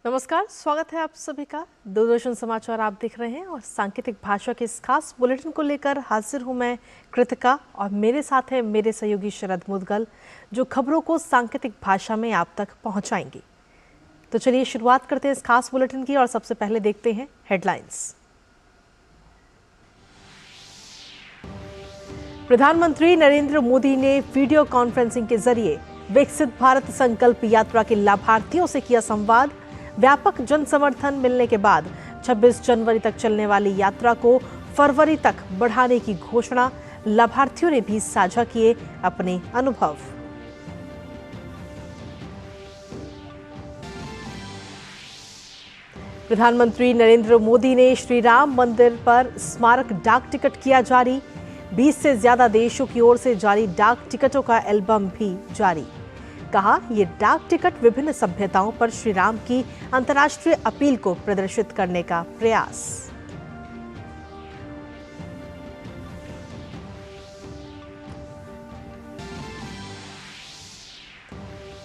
नमस्कार, स्वागत है आप सभी का। दूरदर्शन समाचार आप देख रहे हैं और सांकेतिक भाषा के इस खास बुलेटिन को लेकर हाजिर हूं मैं कृतिका और मेरे साथ है मेरे सहयोगी शरद मुदगल, जो खबरों को सांकेतिक भाषा में आप तक पहुंचाएंगे। तो चलिए शुरुआत करते हैं इस खास बुलेटिन की और सबसे पहले देखते हैं हेडलाइंस। प्रधानमंत्री नरेंद्र मोदी ने वीडियो कॉन्फ्रेंसिंग के जरिए विकसित भारत संकल्प यात्रा के लाभार्थियों से किया संवाद। व्यापक जन समर्थन मिलने के बाद 26 जनवरी तक चलने वाली यात्रा को फरवरी तक बढ़ाने की घोषणा। लाभार्थियों ने भी साझा किए अपने अनुभव। प्रधानमंत्री नरेंद्र मोदी ने श्री राम मंदिर पर स्मारक डाक टिकट किया जारी। 20 से ज्यादा देशों की ओर से जारी डाक टिकटों का एल्बम भी जारी। कहा, ये डाक टिकट विभिन्न सभ्यताओं पर श्री राम की अंतर्राष्ट्रीय अपील को प्रदर्शित करने का प्रयास।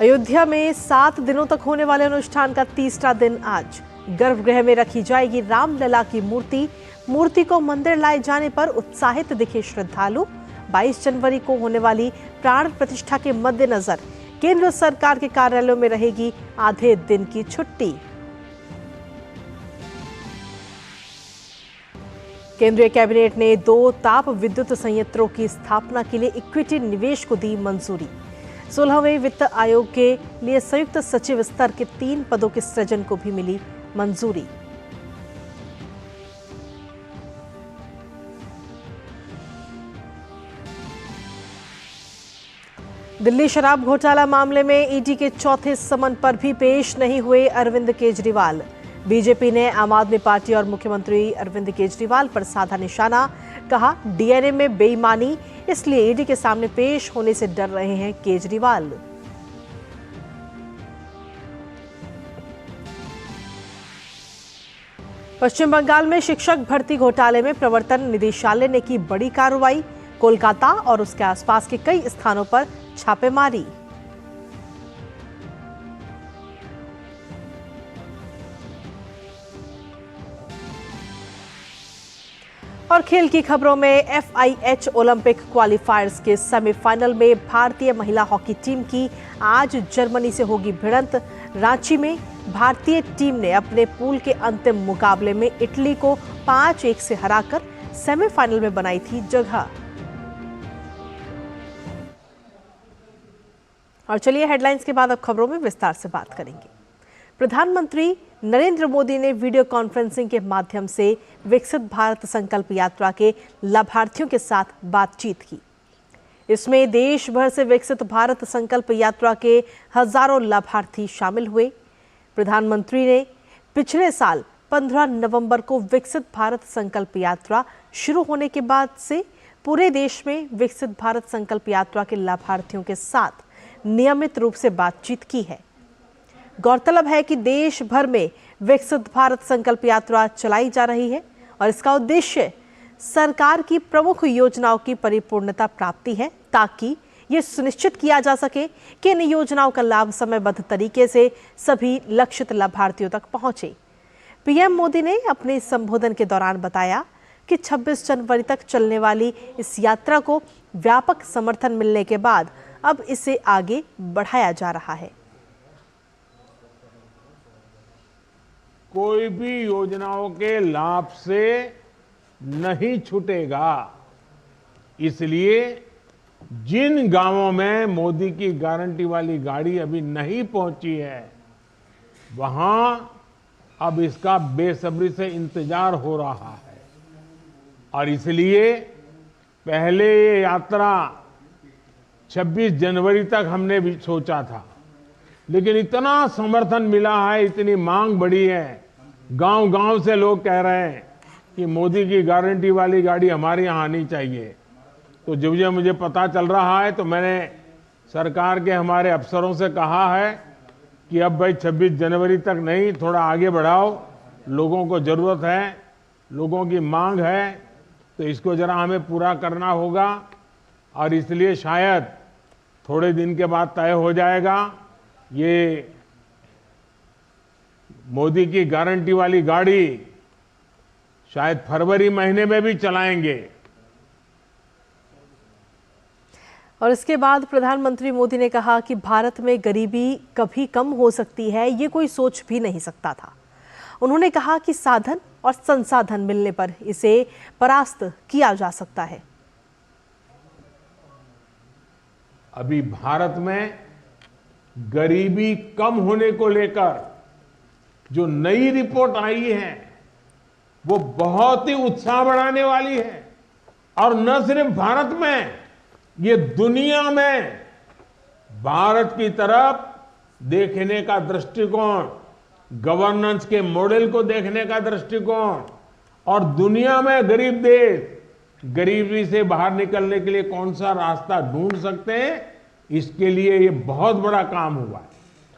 अयोध्या में 7 दिनों तक होने वाले अनुष्ठान का तीसरा दिन आज गर्भगृह में रखी जाएगी रामलला की मूर्ति। मूर्ति को मंदिर लाए जाने पर उत्साहित दिखे श्रद्धालु। 22 जनवरी को होने वाली प्राण प्रतिष्ठा के मद्देनजर केंद्र सरकार के कार्यालयों में रहेगी आधे दिन की छुट्टी। केंद्रीय कैबिनेट ने 2 ताप विद्युत संयंत्रों की स्थापना के लिए इक्विटी निवेश को दी मंजूरी। 16वें वित्त आयोग के लिए संयुक्त सचिव स्तर के 3 पदों के सृजन को भी मिली मंजूरी। दिल्ली शराब घोटाला मामले में ईडी के चौथे समन पर भी पेश नहीं हुए अरविंद केजरीवाल। बीजेपी ने आम आदमी पार्टी और मुख्यमंत्री अरविंद केजरीवाल पर साधा निशाना। कहा, डीएनए में बेईमानी, इसलिए ईडी के सामने पेश होने से डर रहे हैं केजरीवाल। पश्चिम बंगाल में शिक्षक भर्ती घोटाले में प्रवर्तन निदेशालय ने की बड़ी कार्रवाई। कोलकाता और उसके आसपास के कई स्थानों पर छापेमारी। और खेल की खबरों में FIH ओलंपिक क्वालिफायर्स के सेमीफाइनल में भारतीय महिला हॉकी टीम की आज जर्मनी से होगी भिड़ंत। रांची में भारतीय टीम ने अपने पूल के अंतिम मुकाबले में इटली को 5-1 से हराकर सेमीफाइनल में बनाई थी जगह। और चलिए हेडलाइंस के बाद अब खबरों में विस्तार से बात करेंगे। प्रधानमंत्री नरेंद्र मोदी ने वीडियो कॉन्फ्रेंसिंग के माध्यम से विकसित भारत संकल्प यात्रा के लाभार्थियों के साथ बातचीत की। इसमें देश भर से विकसित भारत संकल्प यात्रा के हजारों लाभार्थी शामिल हुए। प्रधानमंत्री ने पिछले साल 15 नवंबर को विकसित भारत संकल्प यात्रा शुरू होने के बाद से पूरे देश में विकसित भारत संकल्प यात्रा के लाभार्थियों के साथ नियमित रूप से बातचीत की है। गौरतलब है कि देश भर में विकसित भारत संकल्प यात्रा चलाई जा रही है और इसका उद्देश्य सरकार की प्रमुख योजनाओं की परिपूर्णता प्राप्ति है, ताकि ये सुनिश्चित किया जा सके कि इन योजनाओं का लाभ समयबद्ध तरीके से सभी लक्षित लाभार्थियों तक पहुंचे। पीएम मोदी ने अपने संबोधन के दौरान बताया कि 26 जनवरी तक चलने वाली इस यात्रा को व्यापक समर्थन मिलने के बाद अब इसे आगे बढ़ाया जा रहा है। कोई भी योजनाओं के लाभ से नहीं छूटेगा। इसलिए जिन गांवों में मोदी की गारंटी वाली गाड़ी अभी नहीं पहुंची है, वहां अब इसका बेसब्री से इंतजार हो रहा है। और इसलिए पहले ये यात्रा 26 जनवरी तक हमने भी सोचा था, लेकिन इतना समर्थन मिला है, इतनी मांग बढ़ी है, गांव-गांव से लोग कह रहे हैं कि मोदी की गारंटी वाली गाड़ी हमारे यहाँ आनी चाहिए। तो जब ये मुझे पता चल रहा है तो मैंने सरकार के हमारे अफसरों से कहा है कि अब भाई 26 जनवरी तक नहीं, थोड़ा आगे बढ़ाओ, लोगों को जरूरत है, लोगों की मांग है, तो इसको जरा हमें पूरा करना होगा। और इसलिए शायद थोड़े दिन के बाद तय हो जाएगा। ये मोदी की गारंटी वाली गाड़ी शायद फरवरी महीने में भी चलाएंगे। और इसके बाद प्रधानमंत्री मोदी ने कहा कि भारत में गरीबी कभी कम हो सकती है, ये कोई सोच भी नहीं सकता था। उन्होंने कहा कि साधन और संसाधन मिलने पर इसे परास्त किया जा सकता है। अभी भारत में गरीबी कम होने को लेकर जो नई रिपोर्ट आई है वो बहुत ही उत्साह बढ़ाने वाली है। और न सिर्फ भारत में, ये दुनिया में भारत की तरफ देखने का दृष्टिकोण, गवर्नेंस के मॉडल को देखने का दृष्टिकोण और दुनिया में गरीब देश गरीबी से बाहर निकलने के लिए कौन सा रास्ता ढूंढ सकते हैं, इसके लिए ये बहुत बड़ा काम हुआ है।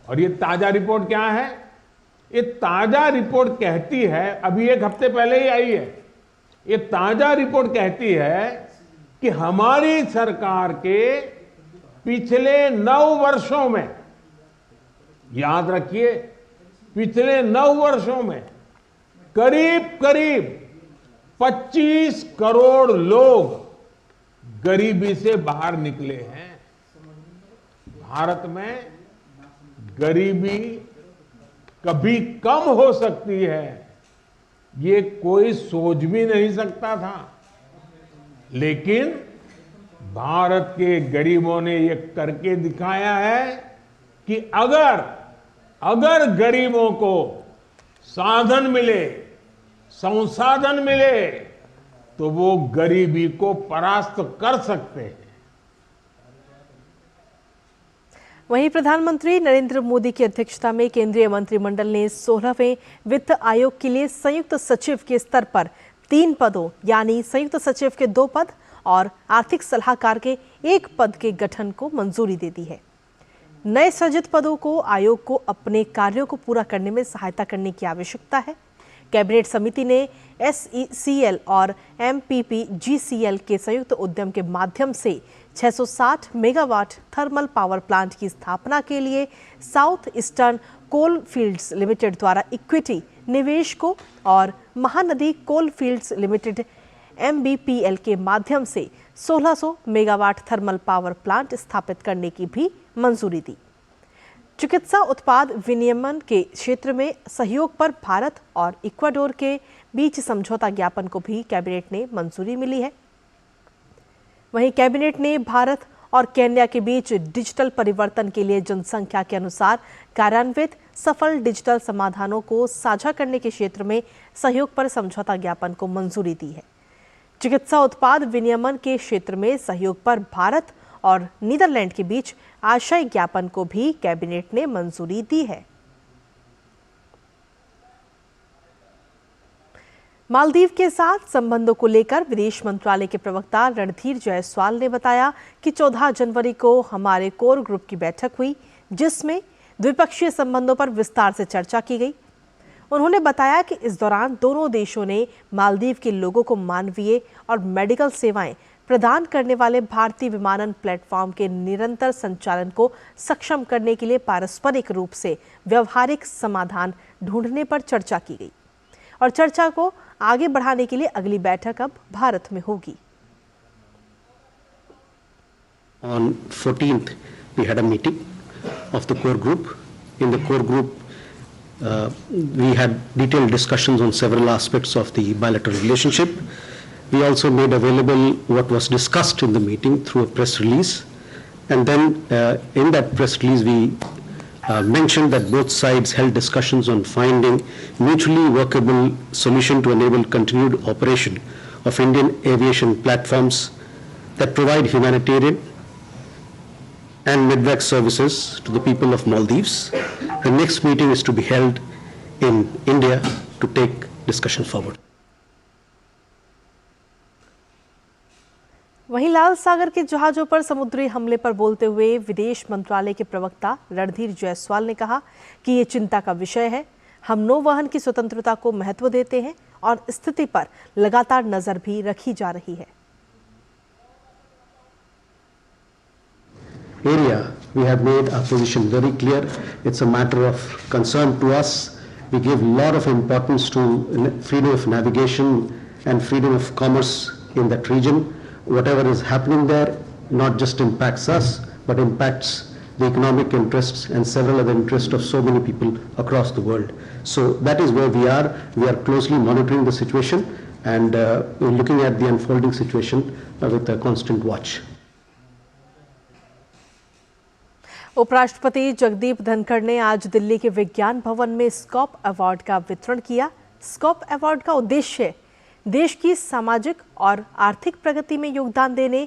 और ये ताजा रिपोर्ट क्या है? ये ताजा रिपोर्ट कहती है, अभी एक हफ्ते पहले ही आई है, ये ताजा रिपोर्ट कहती है कि हमारी सरकार के पिछले 9 वर्षों में, याद रखिए, पिछले 9 वर्षों में करीब करीब 25 करोड़ लोग गरीबी से बाहर निकले हैं। भारत में गरीबी कभी कम हो सकती है, ये कोई सोच भी नहीं सकता था। लेकिन भारत के गरीबों ने ये करके दिखाया है कि अगर गरीबों को साधन मिले, संसाधन मिले, तो वो गरीबी को परास्त कर सकते हैं। वहीं प्रधानमंत्री नरेंद्र मोदी की अध्यक्षता में केंद्रीय मंत्रिमंडल ने 16वें वित्त आयोग के लिए संयुक्त सचिव के स्तर पर 3 पदों यानी संयुक्त सचिव के 2 पद और आर्थिक सलाहकार के 1 पद के गठन को मंजूरी दे दी है। नए सृजित पदों को आयोग को अपने कार्यों को पूरा करने में सहायता करने की आवश्यकता है। कैबिनेट समिति ने SECL और MPPGCL के संयुक्त उद्यम के माध्यम से 660 मेगावाट थर्मल पावर प्लांट की स्थापना के लिए साउथ ईस्टर्न कोल फील्ड्स लिमिटेड द्वारा इक्विटी निवेश को और महानदी कोल फील्ड्स लिमिटेड MBPL के माध्यम से 1600 मेगावाट थर्मल पावर प्लांट स्थापित करने की भी मंजूरी दी। चिकित्सा उत्पाद विनियमन के क्षेत्र में सहयोग पर भारत और इक्वाडोर के बीच समझौता ज्ञापन को भी कैबिनेट ने मंजूरी मिली है। वहीं कैबिनेट ने भारत और केन्या के बीच डिजिटल परिवर्तन के लिए जनसंख्या के अनुसार कार्यान्वित सफल डिजिटल समाधानों को साझा करने के क्षेत्र में सहयोग पर समझौता ज्ञापन को मंजूरी दी है। चिकित्सा उत्पाद विनियमन के क्षेत्र में सहयोग पर भारत और नीदरलैंड के बीच आशय ज्ञापन को भी कैबिनेट ने मंजूरी दी है। मालदीव के साथ संबंधों को लेकर विदेश मंत्रालय के प्रवक्ता रणधीर जायसवाल ने बताया कि 14 जनवरी को हमारे कोर ग्रुप की बैठक हुई, जिसमें द्विपक्षीय संबंधों पर विस्तार से चर्चा की गई। उन्होंने बताया कि इस दौरान दोनों देशों ने मालदीव के लोगों को मानवीय और मेडिकल सेवाएं प्रदान करने वाले भारतीय विमानन प्लेटफॉर्म के निरंतर संचालन को सक्षम करने के लिए पारस्परिक रूप से व्यवहारिक समाधान ढूंढने पर चर्चा की गई और चर्चा को आगे बढ़ाने के लिए अगली बैठक अब भारत में होगी। On 14th, we had a meeting of the core group. In the core group, we had detailed discussions on several aspects of the bilateral relationship. We also made available what was discussed in the meeting through a press release. And then in that press release, we mentioned that both sides held discussions on finding mutually workable solution to enable continued operation of Indian aviation platforms that provide humanitarian and midvac services to the people of Maldives. The next meeting is to be held in India to take discussion forward. वहीं लाल सागर के जहाजों पर समुद्री हमले पर बोलते हुए विदेश मंत्रालय के प्रवक्ता रणधीर जायसवाल ने कहा कि ये चिंता का विषय है। हम नौवहन की स्वतंत्रता को महत्व देते हैं और स्थिति पर लगातार नजर भी रखी जा रही है। Area, we have made our position very clear. It's a matter of concern to us, We give a lot of importance to freedom of navigation and freedom of commerce in that region. Whatever is happening there not just impacts us, but impacts the economic interests and several other interests of so many people across the world. So that is where we are. We are closely monitoring the situation and looking at the unfolding situation with a constant watch. उपराष्ट्रपति जगदीप धनखड़ ने आज दिल्ली के विज्ञान भवन में scope award का वितरण किया। स्कॉप अवार्ड का उद्देश्य देश की सामाजिक और आर्थिक प्रगति में योगदान देने,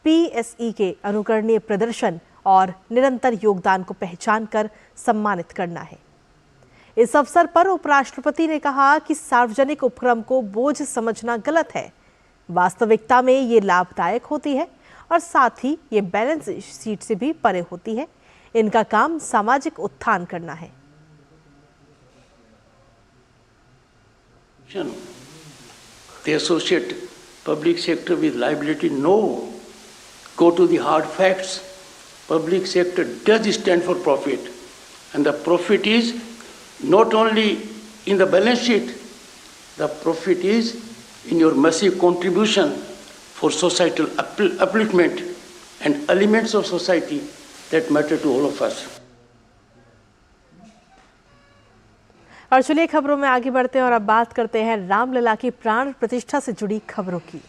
पीएसई के अनुकरणीय प्रदर्शन और निरंतर योगदान को पहचान कर सम्मानित करना है। इस अवसर पर उपराष्ट्रपति ने कहा कि सार्वजनिक उपक्रम को बोझ समझना गलत है। वास्तविकता में ये लाभदायक होती है और साथ ही ये बैलेंस शीट से भी परे होती है। इनका काम सामाजिक उत्थान करना है। They associate public sector with liability. No. Go to the hard facts. Public sector does stand for profit. And the profit is not only in the balance sheet, the profit is in your massive contribution for societal upliftment and elements of society that matter to all of us. और चलिए खबरों में आगे बढ़ते हैं और अब बात करते हैं रामलला की प्राण प्रतिष्ठा से जुड़ी खबरों की।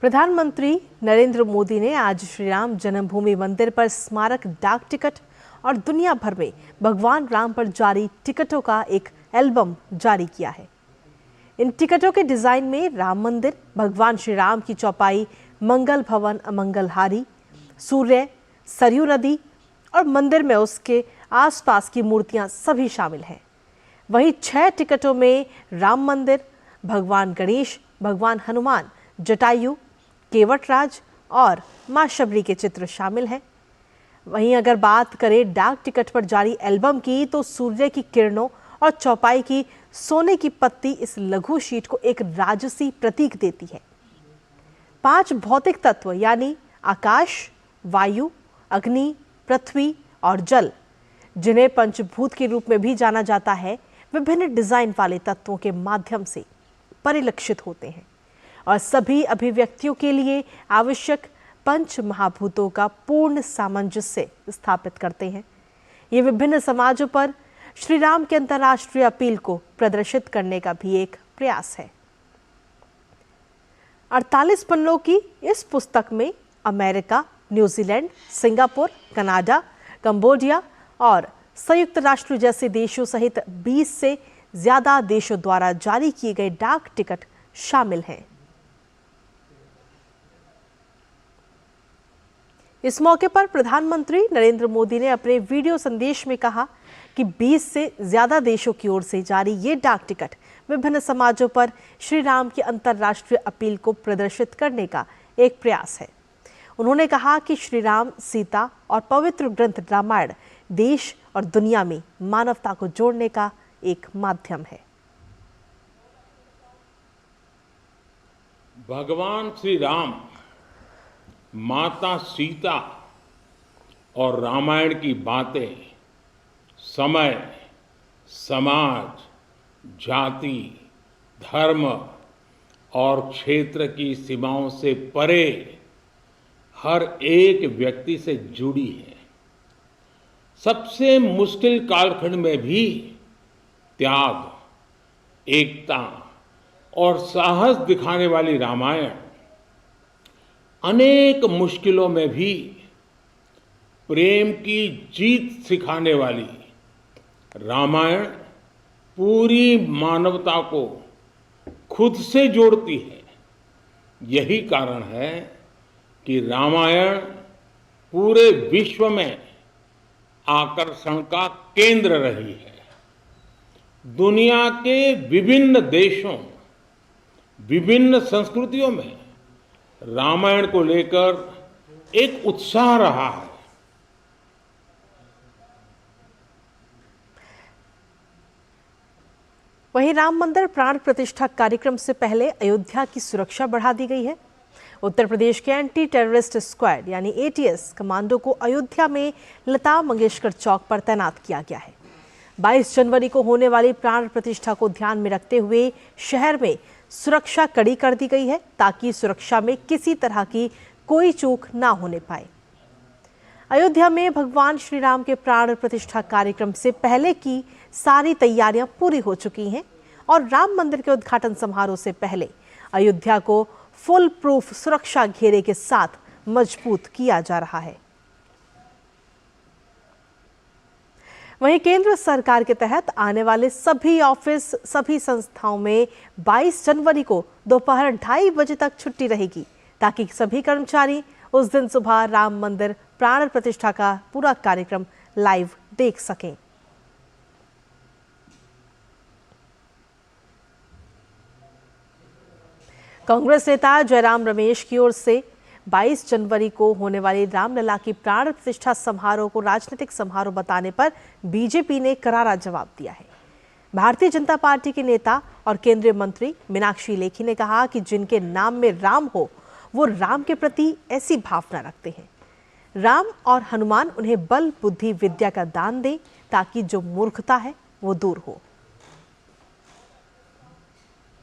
प्रधानमंत्री नरेंद्र मोदी ने आज श्री राम जन्मभूमि मंदिर पर स्मारक डाक टिकट और दुनिया भर में भगवान राम पर जारी टिकटों का एक एल्बम जारी किया है। इन टिकटों के डिजाइन में राम मंदिर, भगवान श्री राम की चौपाई, मंगल भवन अमंगलहारी, सूर्य, सरयू नदी और मंदिर में उसके आसपास की मूर्तियां सभी शामिल हैं। वहीं 6 टिकटों में राम मंदिर, भगवान गणेश, भगवान हनुमान, जटायु, केवटराज और मां शबरी के चित्र शामिल हैं। वहीं अगर बात करें डाक टिकट पर जारी एल्बम की, तो सूर्य की किरणों और चौपाई की सोने की पत्ती इस लघु शीट को एक राजसी प्रतीक देती है। 5 भौतिक तत्व यानी आकाश, वायु, अग्नि, पृथ्वी और जल, जिन्हें पंचभूत के रूप में भी जाना जाता है, विभिन्न डिजाइन वाले तत्वों के माध्यम से परिलक्षित होते हैं और सभी अभिव्यक्तियों के लिए आवश्यक पंच महाभूतों का पूर्ण सामंजस्य स्थापित करते हैं। ये विभिन्न समाजों पर श्री राम के अंतर्राष्ट्रीय अपील को प्रदर्शित करने का भी एक प्रयास है। 48 पन्नों की इस पुस्तक में America, New Zealand, Singapore, Canada, Cambodia और संयुक्त राष्ट्र जैसे देशों सहित 20 से ज्यादा देशों द्वारा जारी किए गए डाक टिकट शामिल हैं। इस मौके पर प्रधानमंत्री नरेंद्र मोदी ने अपने वीडियो संदेश में कहा कि 20 से ज्यादा देशों की ओर से जारी ये डाक टिकट विभिन्न समाजों पर श्री राम की अंतर्राष्ट्रीय अपील को प्रदर्शित करने का एक प्रयास है। उन्होंने कहा कि श्री राम, सीता और पवित्र ग्रंथ रामायण देश और दुनिया में मानवता को जोड़ने का एक माध्यम है। भगवान श्री राम, माता सीता और रामायण की बातें समय, समाज, जाति, धर्म और क्षेत्र की सीमाओं से परे हर एक व्यक्ति से जुड़ी है। सबसे मुश्किल कालखंड में भी त्याग, एकता और साहस दिखाने वाली रामायण, अनेक मुश्किलों में भी प्रेम की जीत सिखाने वाली रामायण पूरी मानवता को खुद से जोड़ती है। यही कारण है कि रामायण पूरे विश्व में आकर्षण का केंद्र रही है। दुनिया के विभिन्न देशों, विभिन्न संस्कृतियों में रामायण को लेकर एक उत्साह रहा है। वहीं राम मंदिर प्राण प्रतिष्ठा कार्यक्रम से पहले अयोध्या की सुरक्षा बढ़ा दी गई है। उत्तर प्रदेश के एंटी टेररिस्ट स्क्वाड यानी एटीएस कमांडो को अयोध्या में लता मंगेशकर चौक पर तैनात किया गया है। 22 जनवरी को होने वाली प्राण प्रतिष्ठा को ध्यान में रखते हुए शहर में सुरक्षा कड़ी कर दी गई है ताकि सुरक्षा में किसी तरह की कोई चूक ना होने पाए। अयोध्या में भगवान श्री राम के प्राण प्रतिष्ठा कार्यक्रम से पहले की सारी तैयारियां पूरी हो चुकी हैं और राम मंदिर के उद्घाटन समारोह से पहले अयोध्या को फुल प्रूफ सुरक्षा घेरे के साथ मजबूत किया जा रहा है। वहीं केंद्र सरकार के तहत आने वाले सभी ऑफिस, सभी संस्थाओं में 22 जनवरी को दोपहर 2:30 बजे तक छुट्टी रहेगी ताकि सभी कर्मचारी उस दिन सुबह राम मंदिर प्राण प्रतिष्ठा का पूरा कार्यक्रम लाइव देख सकें। कांग्रेस नेता जयराम रमेश की ओर से 22 जनवरी को होने वाली रामलला की प्राण प्रतिष्ठा समारोह को राजनीतिक समारोह बताने पर बीजेपी ने करारा जवाब दिया है। भारतीय जनता पार्टी के नेता और केंद्रीय मंत्री मीनाक्षी लेखी ने कहा कि जिनके नाम में राम हो वो राम के प्रति ऐसी भावना रखते हैं। राम और हनुमान उन्हें बल, बुद्धि, विद्या का दान दें ताकि जो मूर्खता है वो दूर हो।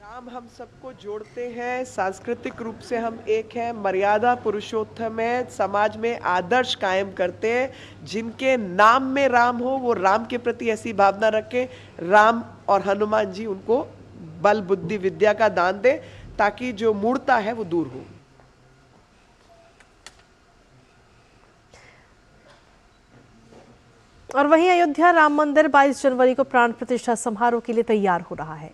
राम हम सबको जोड़ते हैं, सांस्कृतिक रूप से हम एक हैं, मर्यादा पुरुषोत्तम है, समाज में आदर्श कायम करते हैं। जिनके नाम में राम हो वो राम के प्रति ऐसी भावना रखें, राम और हनुमान जी उनको बल, बुद्धि, विद्या का दान दें ताकि जो मूर्खता है वो दूर हो। और वहीं अयोध्या राम मंदिर 22 जनवरी को प्राण प्रतिष्ठा समारोह के लिए तैयार हो रहा है।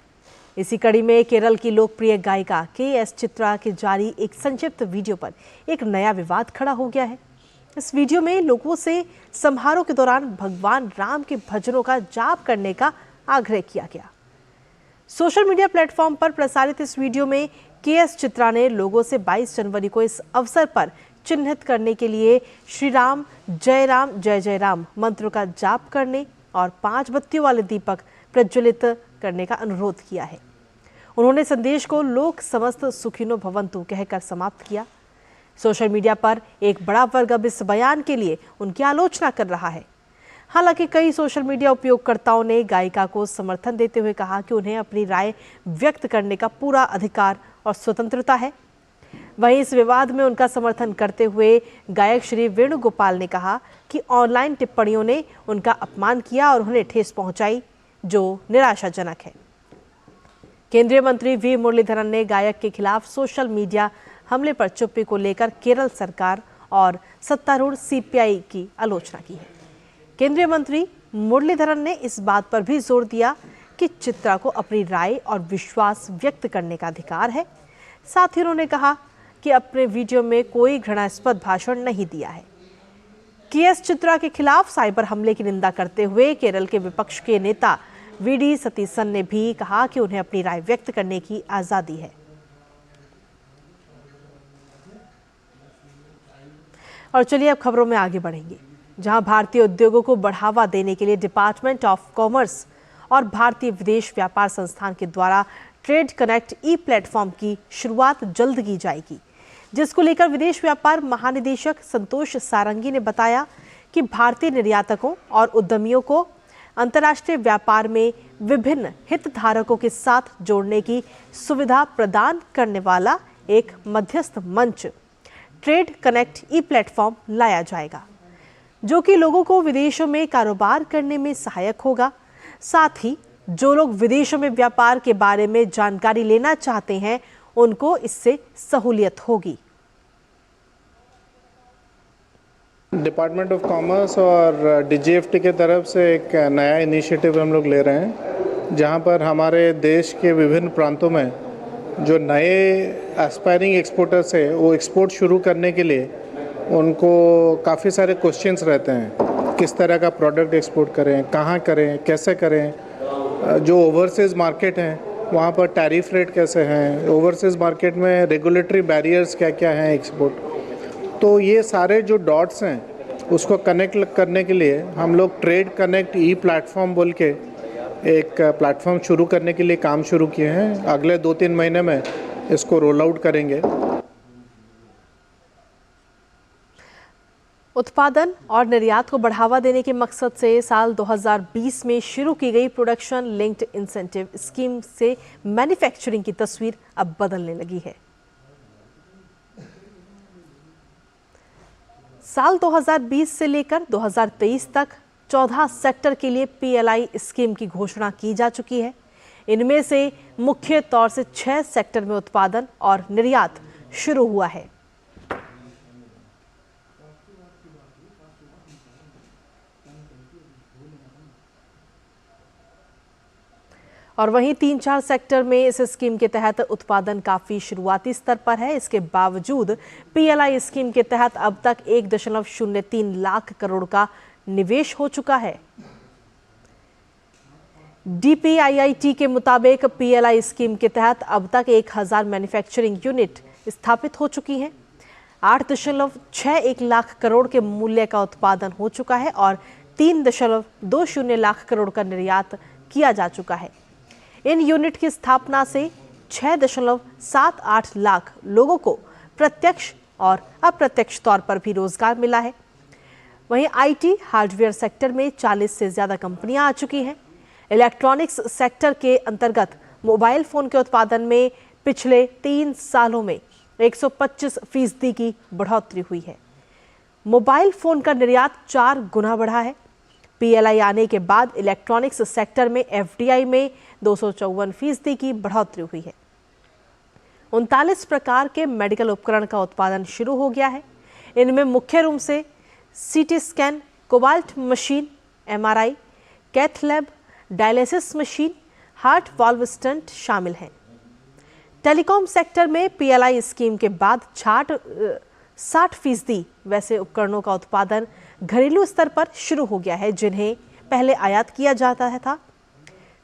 इसी कड़ी में केरल की लोकप्रिय गायिका के.एस. चित्रा के जारी एक संक्षिप्त वीडियो पर एक नया विवाद खड़ा हो गया है। इस वीडियो में लोगों से समारोह के दौरान भगवान राम के भजनों का जाप करने का आग्रह किया गया। सोशल मीडिया प्लेटफॉर्म पर प्रसारित इस वीडियो में के.एस. चित्रा ने लोगों से 22 जनवरी को इस अवसर पर चिन्हित करने के लिए श्री राम, जय जय राम मंत्र का जाप करने और 5 बत्तियों वाले दीपक प्रज्वलित करने का अनुरोध किया है। उन्होंने संदेश को लोक समस्त सुखिनो भवन्तु कहकर समाप्त किया। सोशल मीडिया पर एक बड़ा वर्ग अब इस बयान के लिए उनकी आलोचना कर रहा है। हालांकि कई सोशल मीडिया उपयोगकर्ताओं ने गायिका को समर्थन देते हुए कहा कि उन्हें अपनी राय व्यक्त करने का पूरा अधिकार और स्वतंत्रता है। वहीं इस विवाद में उनका समर्थन करते हुए गायक श्री वेणुगोपाल ने कहा कि ऑनलाइन टिप्पणियों ने उनका अपमान किया और उन्हें ठेस पहुंचाई, जो निराशाजनक है। केंद्रीय मंत्री वी मुरलीधरन ने गायक के खिलाफ सोशल मीडिया हमले पर चुप्पी को लेकर केरल सरकार और सत्तारूढ़ सीपीआई की आलोचना की है। केंद्रीय मंत्री मुरलीधरन ने इस बात पर भी जोर दिया कि चित्रा को अपनी राय और विश्वास व्यक्त करने का अधिकार है। साथ ही उन्होंने कहा कि अपने वीडियो में कोई घृणास्पद भाषण नहीं दिया है। के.एस. चित्रा के खिलाफ साइबर हमले की निंदा करते हुए केरल के विपक्ष के नेता वी.डी. सतीसन ने भी कहा कि उन्हें अपनी राय व्यक्त करने की आजादी है। और चलिए अब खबरों में आगे बढ़ेंगे, जहां भारतीय उद्योगों को बढ़ावा देने के लिए डिपार्टमेंट ऑफ कॉमर्स और भारतीय विदेश व्यापार संस्थान के द्वारा ट्रेड कनेक्ट ई प्लेटफॉर्म की शुरुआत जल्द की जाएगी, जिसको लेकर विदेश व्यापार महानिदेशक संतोष सारंगी ने बताया कि भारतीय निर्यातकों और उद्यमियों को अंतर्राष्ट्रीय व्यापार में विभिन्न हितधारकों के साथ जोड़ने की सुविधा प्रदान करने वाला एक मध्यस्थ मंच ट्रेड कनेक्ट ई प्लेटफॉर्म लाया जाएगा, जो कि लोगों को विदेशों में कारोबार करने में सहायक होगा। साथ ही जो लोग विदेशों में व्यापार के बारे में जानकारी लेना चाहते हैं उनको इससे सहूलियत होगी। डिपार्टमेंट ऑफ कॉमर्स और डीजीएफटी के तरफ से एक नया इनिशिएटिव हम लोग ले रहे हैं, जहां पर हमारे देश के विभिन्न प्रांतों में जो नए एस्पायरिंग एक्सपोर्टर्स है वो एक्सपोर्ट शुरू करने के लिए उनको काफ़ी सारे क्वेश्चंस रहते हैं। किस तरह का प्रोडक्ट एक्सपोर्ट करें, कहाँ करें, कैसे करें, जो ओवरसीज़ मार्केट हैं वहाँ पर टैरिफ रेट कैसे हैं, ओवरसीज़ मार्केट में रेगुलेटरी बैरियर्स क्या क्या हैं एक्सपोर्ट। तो ये सारे जो डॉट्स हैं उसको कनेक्ट करने के लिए हम लोग ट्रेड कनेक्ट ई प्लेटफॉर्म बोल के एक प्लेटफॉर्म शुरू करने के लिए काम शुरू किए हैं। अगले 2-3 महीने में इसको रोल आउट करेंगे। उत्पादन और निर्यात को बढ़ावा देने के मकसद से साल 2020 में शुरू की गई प्रोडक्शन लिंक्ड इंसेंटिव स्कीम से मैन्युफैक्चरिंग की तस्वीर अब बदलने लगी है। साल 2020 से लेकर 2023 तक 14 सेक्टर के लिए पीएलआई स्कीम की घोषणा की जा चुकी है। इनमें से मुख्य तौर से 6 सेक्टर में उत्पादन और निर्यात शुरू हुआ है। और वहीं 3-4 सेक्टर में इस स्कीम के तहत उत्पादन काफी शुरुआती स्तर पर है। इसके बावजूद पीएलआई स्कीम के तहत अब तक 1.03 लाख करोड़ का निवेश हो चुका है। डीपीआईआईटी के मुताबिक पीएलआई स्कीम के तहत अब तक 1000 मैन्युफैक्चरिंग यूनिट स्थापित हो चुकी हैं। 8.61 लाख करोड़ के मूल्य का उत्पादन हो चुका है और 3.20 लाख करोड़ का निर्यात किया जा चुका है। इन यूनिट की स्थापना से 6.78 लाख लोगों को प्रत्यक्ष और अप्रत्यक्ष तौर पर भी रोजगार मिला है। वहीं आईटी हार्डवेयर सेक्टर में 40 से ज्यादा कंपनियां आ चुकी हैं। इलेक्ट्रॉनिक्स सेक्टर के अंतर्गत मोबाइल फोन के उत्पादन में पिछले 3 सालों में 125% की बढ़ोतरी हुई है। मोबाइल फोन का निर्यात 4 गुना बढ़ा है। पीएलआई आने के बाद इलेक्ट्रॉनिक्स सेक्टर में एफडीआई में 254% की बढ़ोतरी हुई है। 39 प्रकार के मेडिकल उपकरण का उत्पादन शुरू हो गया है। इनमें मुख्य रूप से CT scan, cobalt machine, MRI, cath lab, dialysis machine, heart valve stent शामिल हैं। टेलीकॉम सेक्टर में पीएलआई स्कीम के बाद 60% वैसे उपकरणों का उत्पादन घरेलू स्तर पर शुरू हो गया है जिन्हें पहले आयात किया जाता था।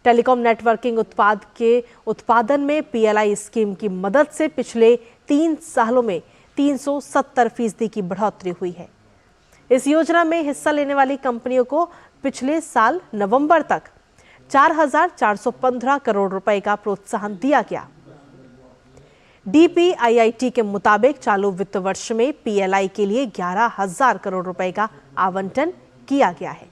टेलीकॉम नेटवर्किंग उत्पाद के उत्पादन में पीएलआई स्कीम की मदद से पिछले 3 सालों में 370% की बढ़ोतरी हुई है। इस योजना में हिस्सा लेने वाली कंपनियों को पिछले साल नवंबर तक 4,415 करोड़ रुपए का प्रोत्साहन दिया गया। डीपीआईआईटी के मुताबिक चालू वित्त वर्ष में पीएलआई के लिए 11,000 करोड़ रुपए का आवंटन किया गया है।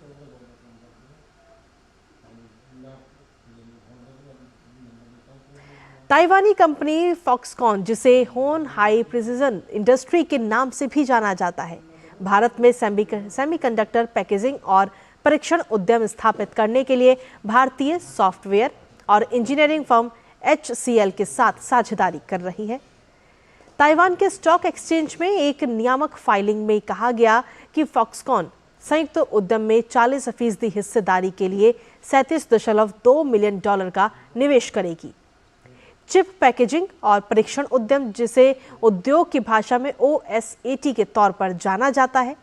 ताइवानी कंपनी फॉक्सकॉन, जिसे होन हाई प्रिसिजन इंडस्ट्री के नाम से भी जाना जाता है, भारत में सेमीकंडक्टर पैकेजिंग और परीक्षण उद्यम स्थापित करने के लिए भारतीय सॉफ्टवेयर और इंजीनियरिंग फर्म HCL के साथ साझेदारी कर रही है। ताइवान के स्टॉक एक्सचेंज में एक नियामक फाइलिंग में कहा गया कि फॉक्सकॉन संयुक्त उद्यम में 40% हिस्सेदारी के लिए $37.2 मिलियन का निवेश करेगी। चिप पैकेजिंग और परीक्षण उद्यम, जिसे उद्योग की भाषा में OSAT के तौर पर जाना जाता है,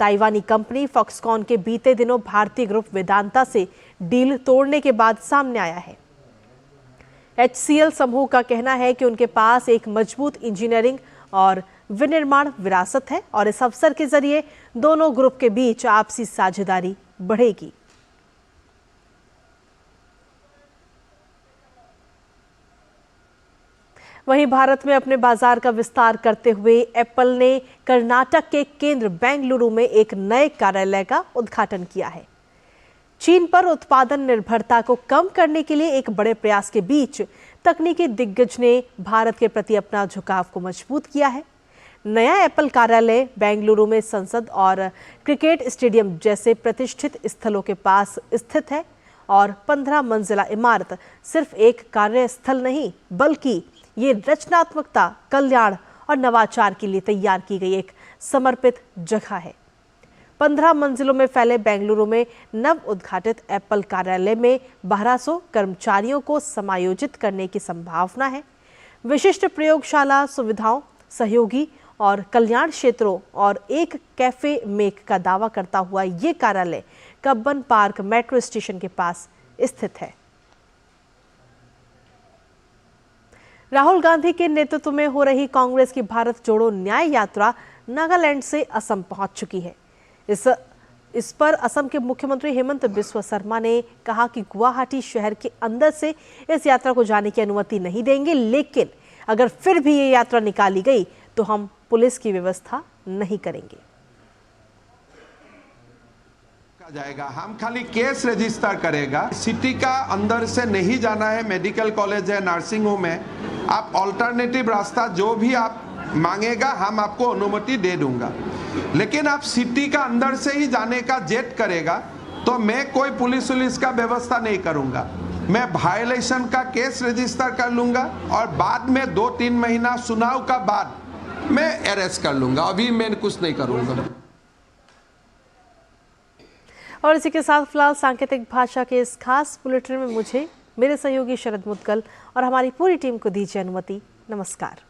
ताइवानी कंपनी फॉक्सकॉन के बीते दिनों भारतीय ग्रुप वेदांता से डील तोड़ने के बाद सामने आया है। HCL समूह का कहना है कि उनके पास एक मजबूत इंजीनियरिंग और विनिर्माण विरासत है और इस अवसर के जरिए दोनों ग्रुप के बीच आपसी साझेदारी बढ़ेगी। वहीं भारत में अपने बाजार का विस्तार करते हुए एप्पल ने कर्नाटक के केंद्र बेंगलुरु में एक नए कार्यालय का उद्घाटन किया है। चीन पर उत्पादन निर्भरता को कम करने के लिए एक बड़े प्रयास के बीच तकनीकी दिग्गज ने भारत के प्रति अपना झुकाव को मजबूत किया है। नया एप्पल कार्यालय बेंगलुरु में संसद और क्रिकेट स्टेडियम जैसे प्रतिष्ठित स्थलों के पास स्थित है और 15 मंजिला इमारत सिर्फ एक कार्यस्थल नहीं, बल्कि ये रचनात्मकता, कल्याण और नवाचार के लिए तैयार की गई एक समर्पित जगह है। 15 मंजिलों में फैले बेंगलुरु में नव उद्घाटित एप्पल कार्यालय में 1200 कर्मचारियों को समायोजित करने की संभावना है। विशिष्ट प्रयोगशाला सुविधाओं, सहयोगी और कल्याण क्षेत्रों और एक कैफे मेक का दावा करता हुआ ये कार्यालय कब्बन पार्क मेट्रो स्टेशन के पास स्थित है। राहुल गांधी के नेतृत्व में हो रही कांग्रेस की भारत जोड़ो न्याय यात्रा नागालैंड से असम पहुंच चुकी है। इस पर असम के मुख्यमंत्री हेमंत बिस्वा शर्मा ने कहा कि गुवाहाटी शहर के अंदर से इस यात्रा को जाने की अनुमति नहीं देंगे, लेकिन अगर फिर भी ये यात्रा निकाली गई तो हम पुलिस की व्यवस्था नहीं करेंगे। जाएगा, हम खाली केस रजिस्टर करेगा। सिटी का अंदर से नहीं जाना है, मेडिकल कॉलेज है, नर्सिंग होम है, आप ऑल्टरनेटिव रास्ता जो भी आप मांगेगा हम आपको अनुमति दे दूंगा। लेकिन आप सिटी का अंदर से ही जाने का जेट करेगा तो मैं कोई पुलिस का व्यवस्था नहीं करूंगा। मैं वायलेशन का केस रजिस्टर कर लूंगा और बाद में 2-3 महीना सुनाव का बाद मैं अरेस्ट कर लूंगा। अभी मैं कुछ नहीं करूंगा। और इसी के साथ फिलहाल सांकेतिक भाषा के इस खास बुलेटिन में मुझे, मेरे सहयोगी शरद मुदगल और हमारी पूरी टीम को दीजिए अनुमति। नमस्कार।